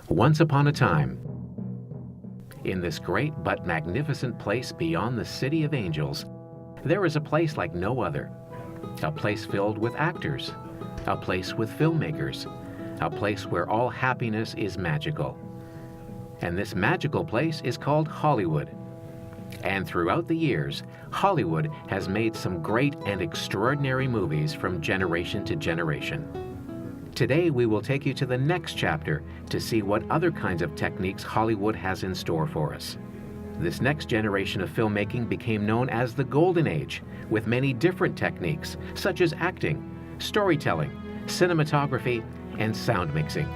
Once upon a time, in this great but magnificent place beyond the city of angels, there is a place like no other. A place filled with actors, a place with filmmakers, a place where all happiness is magical. And this magical place is called Hollywood. And throughout the years, Hollywood has made some great and extraordinary movies from generation to generation. Today we will take you to the next chapter to see what other kinds of techniques Hollywood has in store for us. This next generation of filmmaking became known as the Golden Age, with many different techniques such as acting, storytelling, cinematography, and sound mixing.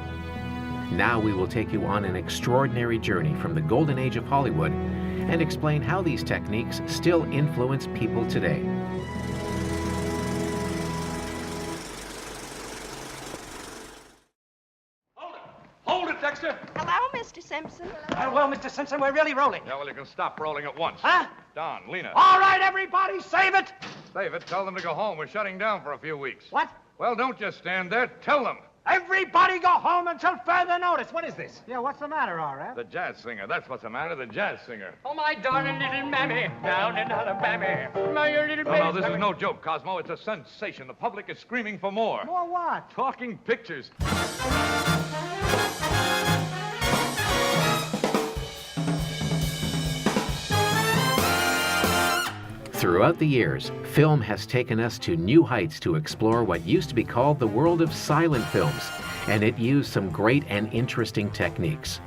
Now we will take you on an extraordinary journey from the Golden Age of Hollywood and explain how these techniques still influence people today. Dexter? Hello, Mr. Simpson. Well, Mr. Simpson, we're really rolling. Yeah, well, you can stop rolling at once. Huh? Don, Lena. All right, everybody, save it! Save it. Tell them to go home. We're shutting down for a few weeks. What? Well, don't just stand there. Tell them. Everybody go home until further notice. What is this? Yeah, what's the matter, R.F.? The jazz singer. That's what's the matter. The jazz singer. Oh, my darling little mammy, down in Alabama. My little No, this is no joke, Cosmo. It's a sensation. The public is screaming for more. More what? Talking pictures. Throughout the years, film has taken us to new heights to explore what used to be called the world of silent films, and it used some great and interesting techniques.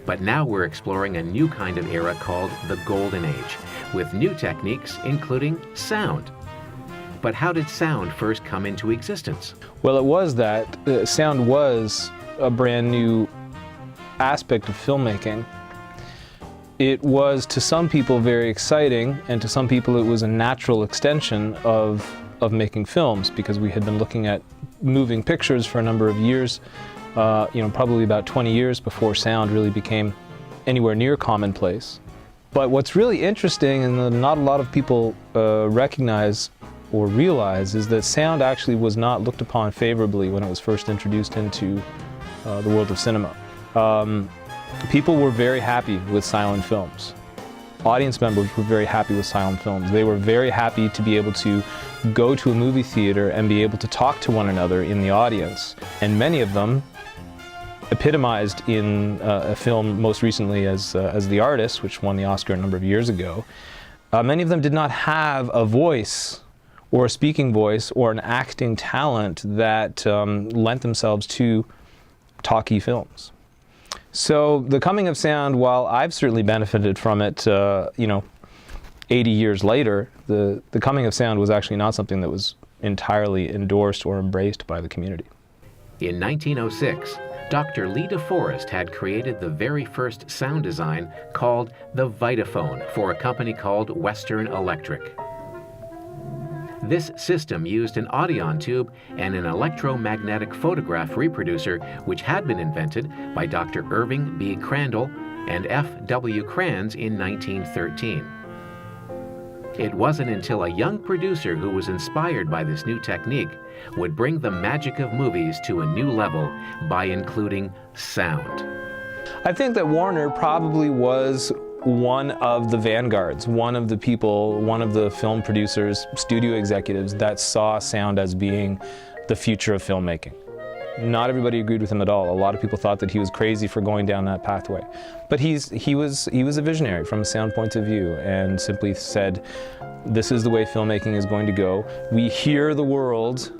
But now we're exploring a new kind of era called the Golden Age, with new techniques including sound. But how did sound first come into existence? Well, it was that sound was a brand new aspect of filmmaking. It was, to some people, very exciting, and to some people it was a natural extension of making films, because we had been looking at moving pictures for a number of years, probably about 20 years before sound really became anywhere near commonplace. But what's really interesting, and that not a lot of people recognize or realize, is that sound actually was not looked upon favorably when it was first introduced into the world of cinema. People were very happy with silent films. Audience members were very happy with silent films. They were very happy to be able to go to a movie theater and be able to talk to one another in the audience. And many of them, epitomized in a film most recently as The Artist, which won the Oscar a number of years ago, many of them did not have a voice or a speaking voice or an acting talent that lent themselves to talkie films. So the coming of sound, while I've certainly benefited from it, 80 years later, the coming of sound was actually not something that was entirely endorsed or embraced by the community. In 1906, Dr. Lee DeForest had created the very first sound design called the Vitaphone for a company called Western Electric. This system used an Audion tube and an electromagnetic photograph reproducer, which had been invented by Dr. Irving B. Crandall and F.W. Kranz in 1913. It wasn't until a young producer who was inspired by this new technique would bring the magic of movies to a new level by including sound. I think that Warner probably was one of the vanguards, one of the people, one of the film producers, studio executives that saw sound as being the future of filmmaking. Not everybody agreed with him at all. A lot of people thought that he was crazy for going down that pathway. But he was a visionary from a sound point of view, and simply said, this is the way filmmaking is going to go. We hear the world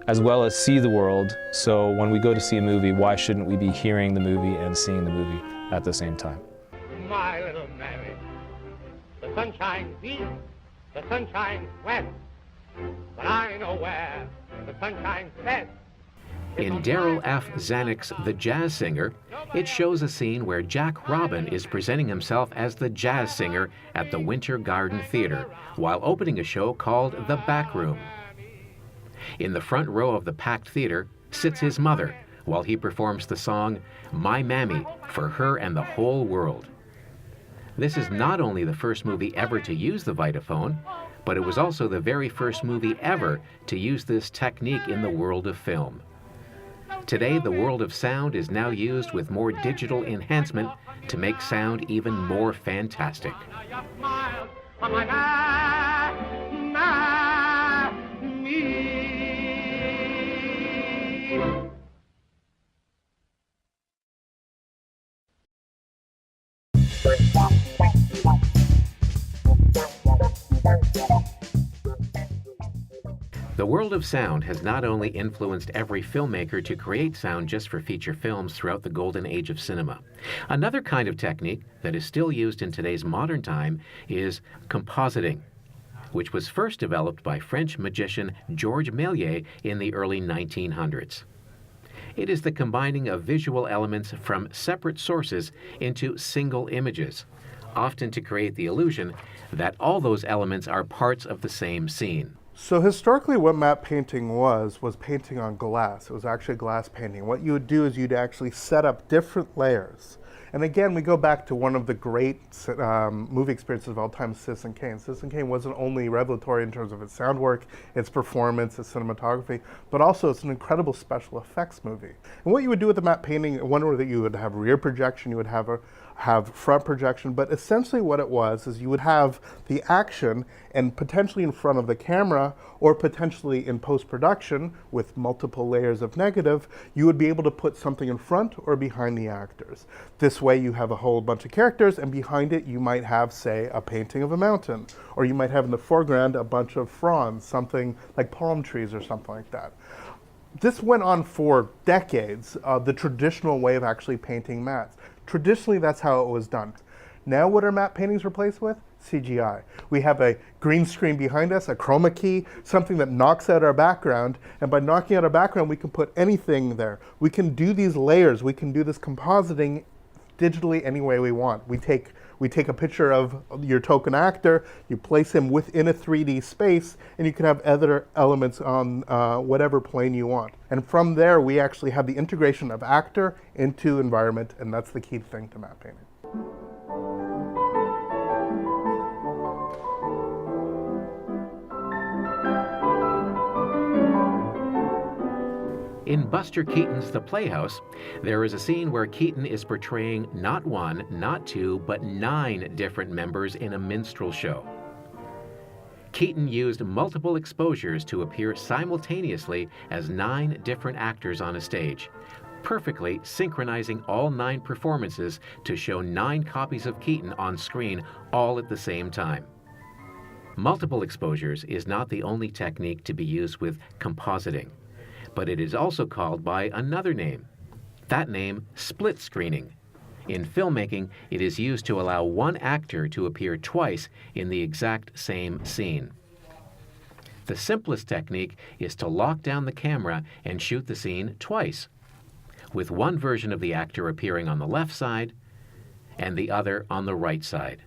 as well as see the world, so when we go to see a movie, why shouldn't we be hearing the movie and seeing the movie at the same time? My little mammy, the sun shines east, the sun shines west, but I know where the sun shines best. In Darrell F. Zanuck's The Jazz Singer, it shows a scene where Jack Robin is presenting himself as the jazz singer at the Winter Garden Theater while opening a show called The Back Room. In the front row of the packed theater sits his mother while he performs the song My Mammy for her and the whole world. This is not only the first movie ever to use the Vitaphone, but it was also the very first movie ever to use this technique in the world of film. Today, the world of sound is now used with more digital enhancement to make sound even more fantastic. The world of sound has not only influenced every filmmaker to create sound just for feature films throughout the golden age of cinema. Another kind of technique that is still used in today's modern time is compositing, which was first developed by French magician Georges Méliès in the early 1900s. It is the combining of visual elements from separate sources into single images, often to create the illusion that all those elements are parts of the same scene. So historically what matte painting was painting on glass. It was actually glass painting. What you would do is you'd actually set up different layers. And again, we go back to one of the great movie experiences of all time, Citizen Kane. Citizen Kane wasn't only revelatory in terms of its sound work, its performance, its cinematography, but also it's an incredible special effects movie. And what you would do with the matte painting, one way that you would have rear projection, you would have front projection, but essentially what it was is you would have the action and potentially in front of the camera or potentially in post-production with multiple layers of negative, you would be able to put something in front or behind the actors. This way you have a whole bunch of characters and behind it you might have, say, a painting of a mountain, or you might have in the foreground a bunch of fronds, something like palm trees or something like that. This went on for decades, the traditional way of actually painting mattes. Traditionally, that's how it was done. Now what are matte paintings replaced with? CGI. We have a green screen behind us, a chroma key, something that knocks out our background, and by knocking out our background, we can put anything there. We can do these layers, we can do this compositing digitally any way we want. We take a picture of your token actor, you place him within a 3D space, and you can have other elements on whatever plane you want. And from there, we actually have the integration of actor into environment, and that's the key thing to matte painting. In Buster Keaton's The Playhouse, there is a scene where Keaton is portraying not one, not two, but 9 different members in a minstrel show. Keaton used multiple exposures to appear simultaneously as 9 different actors on a stage, perfectly synchronizing all 9 performances to show 9 copies of Keaton on screen all at the same time. Multiple exposures is not the only technique to be used with compositing, but it is also called by another name. That name, split screening. In filmmaking, it is used to allow one actor to appear twice in the exact same scene. The simplest technique is to lock down the camera and shoot the scene twice, with one version of the actor appearing on the left side and the other on the right side.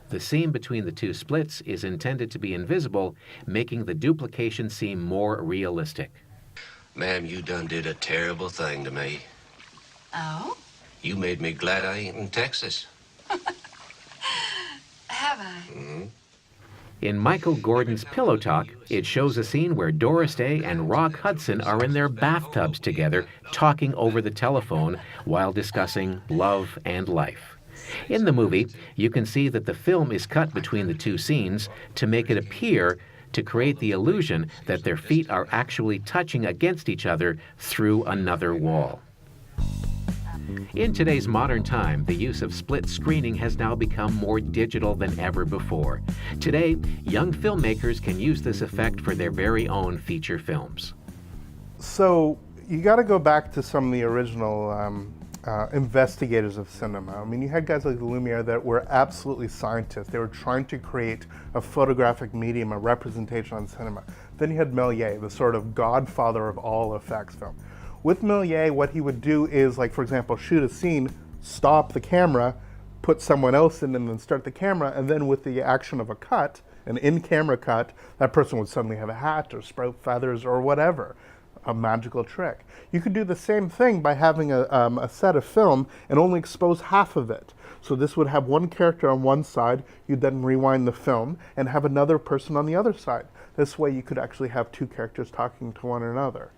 The seam between the 2 splits is intended to be invisible, making the duplication seem more realistic. Ma'am, you done did a terrible thing to me. Oh? You made me glad I ain't in Texas. Have I? Mm-hmm. In Michael Gordon's Pillow Talk, it shows a scene where Doris Day and Rock Hudson are in their bathtubs together, talking over the telephone while discussing love and life. In the movie, you can see that the film is cut between the 2 scenes to make it appear to create the illusion that their feet are actually touching against each other through another wall. In today's modern time, the use of split screening has now become more digital than ever before. Today, young filmmakers can use this effect for their very own feature films. So you got to go back to some of the original investigators of cinema. I mean, you had guys like Lumiere that were absolutely scientists. They were trying to create a photographic medium, a representation on cinema. Then you had Méliès, the sort of godfather of all effects film. With Méliès, what he would do is, like, for example, shoot a scene, stop the camera, put someone else in, and then start the camera, and then with the action of a cut, an in-camera cut, that person would suddenly have a hat or sprout feathers or whatever. A magical trick. You could do the same thing by having a set of film and only expose half of it. So this would have one character on one side, you'd then rewind the film and have another person on the other side. This way you could actually have 2 characters talking to one another.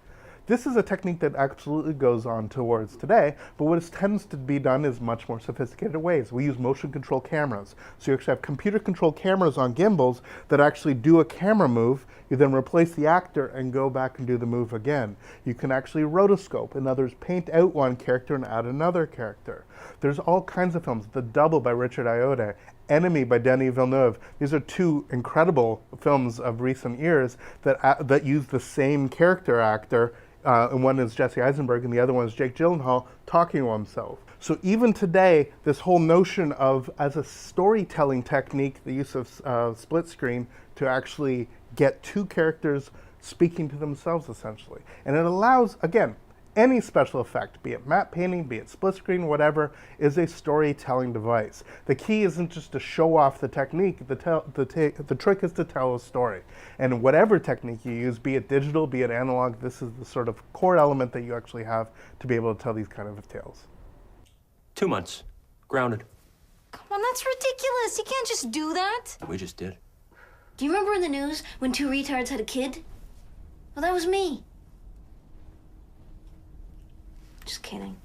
This is a technique that absolutely goes on towards today, but what tends to be done is much more sophisticated ways. We use motion control cameras. So you actually have computer controlled cameras on gimbals that actually do a camera move. You then replace the actor and go back and do the move again. You can actually rotoscope, and others paint out one character and add another character. There's all kinds of films. The Double by Richard Ayoade, Enemy by Denis Villeneuve. These are two incredible films of recent years that use the same character actor, and one is Jesse Eisenberg and the other one is Jake Gyllenhaal talking to himself. So even today, this whole notion of, as a storytelling technique, the use of split screen to actually get two characters speaking to themselves, essentially. And it allows, again, any special effect, be it matte painting, be it split screen, whatever, is a storytelling device. The key isn't just to show off the technique, the trick is to tell a story. And whatever technique you use, be it digital, be it analog, this is the sort of core element that you actually have to be able to tell these kind of tales. 2 months. Grounded. Come on, that's ridiculous. You can't just do that. We just did. Do you remember in the news when 2 retards had a kid? Well, that was me. Just kidding.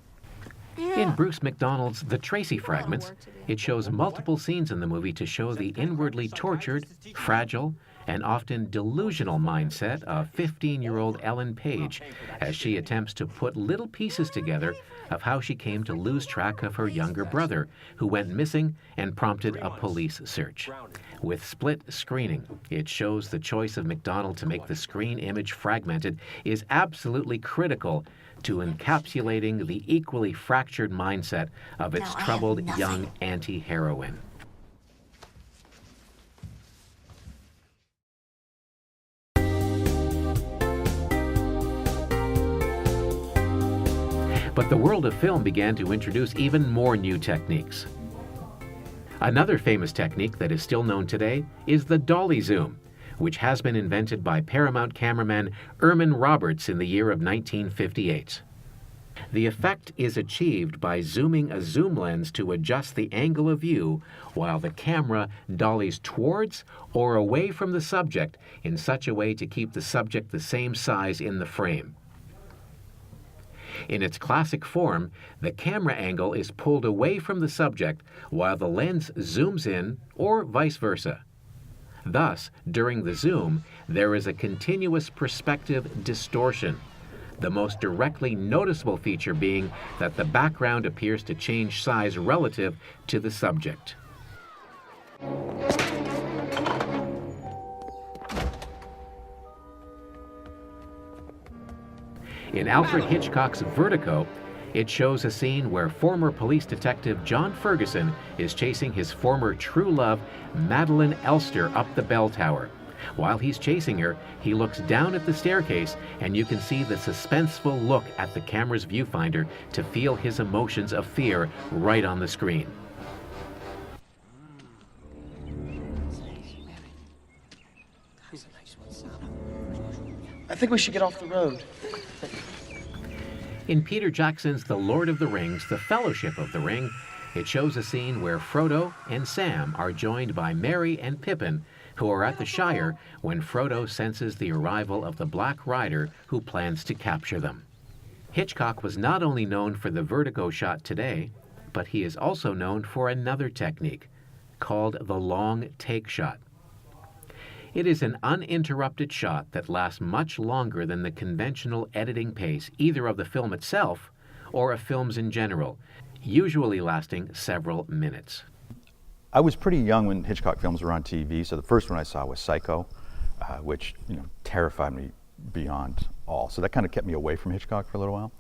In Bruce McDonald's The Tracy Fragments, it shows multiple scenes in the movie to show the inwardly tortured, fragile, and often delusional mindset of 15-year-old Ellen Page as she attempts to put little pieces together of how she came to lose track of her younger brother, who went missing and prompted a police search. With split screening, it shows the choice of McDonald to make the screen image fragmented is absolutely critical to encapsulating the equally fractured mindset of its troubled young anti-heroine. But the world of film began to introduce even more new techniques. Another famous technique that is still known today is the dolly zoom, which has been invented by Paramount cameraman Erman Roberts in the year of 1958. The effect is achieved by zooming a zoom lens to adjust the angle of view while the camera dollies towards or away from the subject in such a way to keep the subject the same size in the frame. In its classic form, the camera angle is pulled away from the subject while the lens zooms in, or vice versa. Thus, during the zoom, there is a continuous perspective distortion, the most directly noticeable feature being that the background appears to change size relative to the subject. In Alfred Hitchcock's Vertigo, it shows a scene where former police detective John Ferguson is chasing his former true love, Madeleine Elster, up the bell tower. While he's chasing her, he looks down at the staircase, and you can see the suspenseful look at the camera's viewfinder to feel his emotions of fear right on the screen. I think we should get off the road. In Peter Jackson's The Lord of the Rings, The Fellowship of the Ring, it shows a scene where Frodo and Sam are joined by Merry and Pippin, who are at the Shire when Frodo senses the arrival of the Black Rider who plans to capture them. Hitchcock was not only known for the vertigo shot today, but he is also known for another technique called the long take shot. It is an uninterrupted shot that lasts much longer than the conventional editing pace either of the film itself or of films in general, usually lasting several minutes. I was pretty young when Hitchcock films were on TV, so the first one I saw was Psycho, which terrified me beyond all. So that kind of kept me away from Hitchcock for a little while.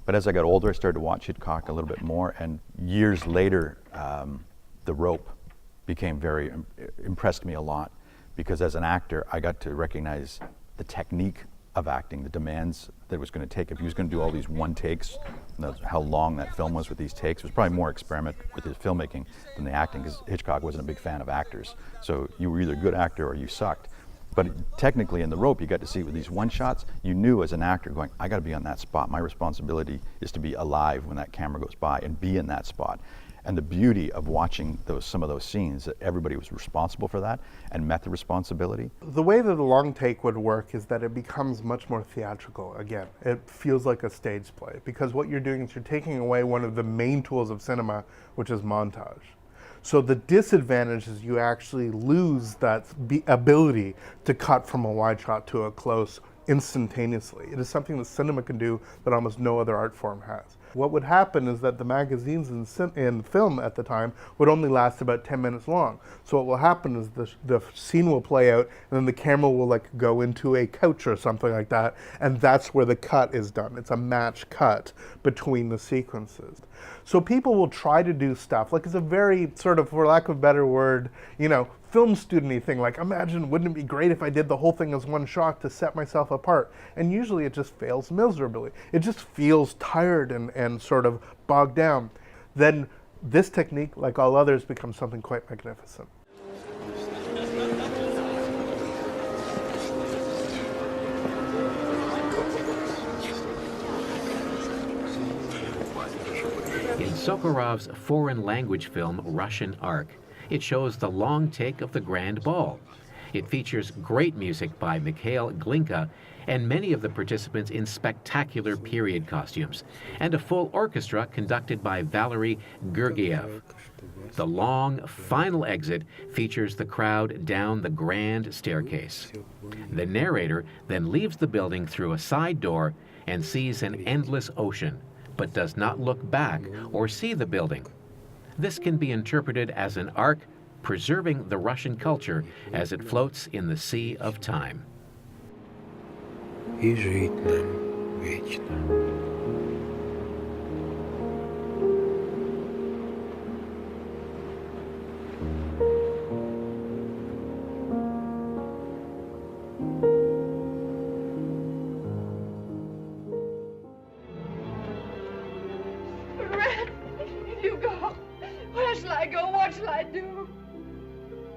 But as I got older, I started to watch Hitchcock a little bit more, and years later, The Rope became impressed me a lot, because as an actor, I got to recognize the technique of acting, the demands that it was going to take. If he was going to do all these one takes, how long that film was with these takes, it was probably more experiment with his filmmaking than the acting, because Hitchcock wasn't a big fan of actors. So you were either a good actor or you sucked. But technically in The Rope, you got to see with these one shots, you knew as an actor going, I got to be on that spot. My responsibility is to be alive when that camera goes by and be in that spot. And the beauty of watching some of those scenes, that everybody was responsible for that and met the responsibility. The way that the long take would work is that it becomes much more theatrical again. It feels like a stage play, because what you're doing is you're taking away one of the main tools of cinema, which is montage. So the disadvantage is you actually lose that ability to cut from a wide shot to a close instantaneously. It is something that cinema can do that almost no other art form has. What would happen is that the magazines in film at the time would only last about 10 minutes long. So what will happen is the scene will play out, and then the camera will like go into a couch or something like that, and that's where the cut is done. It's a match cut between the sequences. So people will try to do stuff, like it's a very sort of, for lack of a better word, you know, film student-y thing, like imagine, wouldn't it be great if I did the whole thing as one shot to set myself apart? And usually it just fails miserably. It just feels tired and sort of bogged down. Then this technique, like all others, becomes something quite magnificent. In Sokharov's foreign language film Russian Ark, it shows the long take of the Grand Ball. It features great music by Mikhail Glinka and many of the participants in spectacular period costumes, and a full orchestra conducted by Valery Gergiev. The long, final exit features the crowd down the grand staircase. The narrator then leaves the building through a side door and sees an endless ocean, but does not look back or see the building. This can be interpreted as an ark preserving the Russian culture as it floats in the sea of time. И жить нам вечно.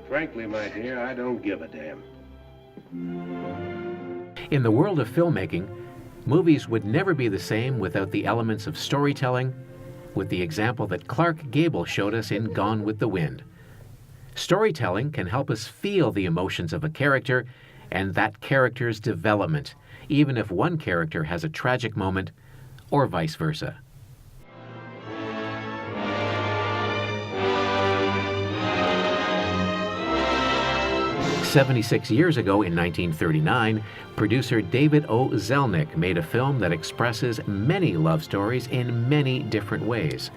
Frankly, my dear, I don't give a damn. In the world of filmmaking, movies would never be the same without the elements of storytelling, with the example that Clark Gable showed us in Gone with the Wind. Storytelling can help us feel the emotions of a character and that character's development, even if one character has a tragic moment, or vice versa. 76 years ago in 1939, producer David O. Zelnick made a film that expresses many love stories in many different ways.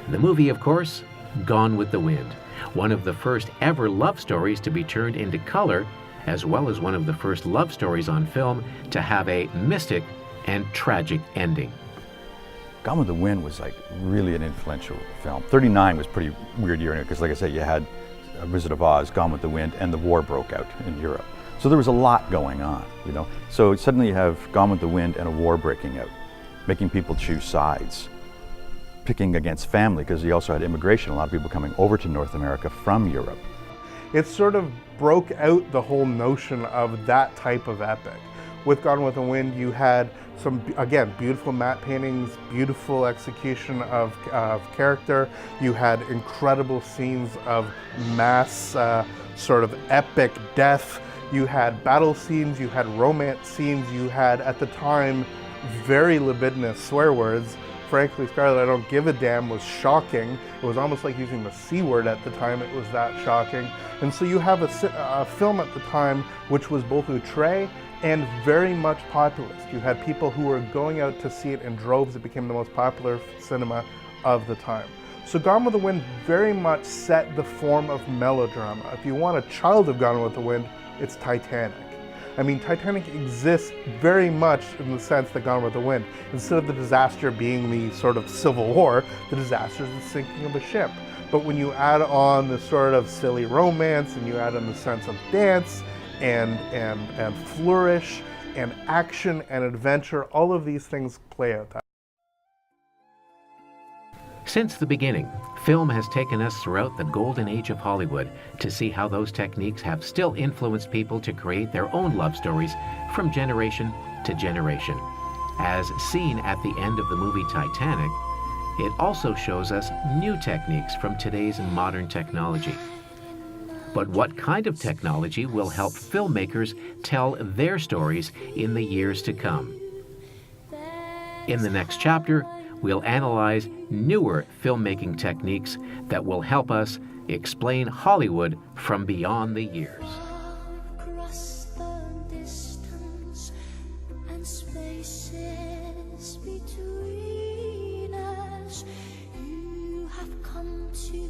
The movie, of course, Gone with the Wind, one of the first ever love stories to be turned into color, as well as one of the first love stories on film to have a mystic and tragic ending. Gone with the Wind was like really an influential film. 39 was a pretty weird year because, like I said, you had Wizard of Oz, Gone with the Wind, and the war broke out in Europe. So there was a lot going on, you know. So suddenly you have Gone with the Wind and a war breaking out, making people choose sides, picking against family, because you also had immigration, a lot of people coming over to North America from Europe. It sort of broke out the whole notion of that type of epic. With Gone with the Wind, you had some, again, beautiful matte paintings, beautiful execution of character. You had incredible scenes of mass sort of epic death. You had battle scenes, you had romance scenes, you had, at the time, very libidinous swear words. Frankly, Scarlet, I Don't Give a Damn was shocking. It was almost like using the C word at the time, it was that shocking. And so you have a film at the time which was both outré and very much populist. You had people who were going out to see it in droves. It became the most popular cinema of the time. So Gone with the Wind very much set the form of melodrama. If you want a child of Gone with the Wind, it's Titanic. I mean, Titanic exists very much in the sense that Gone with the Wind, instead of the disaster being the sort of civil war, the disaster is the sinking of a ship. But when you add on the sort of silly romance, and you add in the sense of dance, and flourish, and action, and adventure, all of these things play out that. Since the beginning, film has taken us throughout the golden age of Hollywood to see how those techniques have still influenced people to create their own love stories from generation to generation. As seen at the end of the movie Titanic, It also shows us new techniques from today's modern technology. But what kind of technology will help filmmakers tell their stories in the years to come? In the next chapter, we'll analyze newer filmmaking techniques that will help us explain Hollywood from beyond the years. Across the distance and spaces between us, you have come to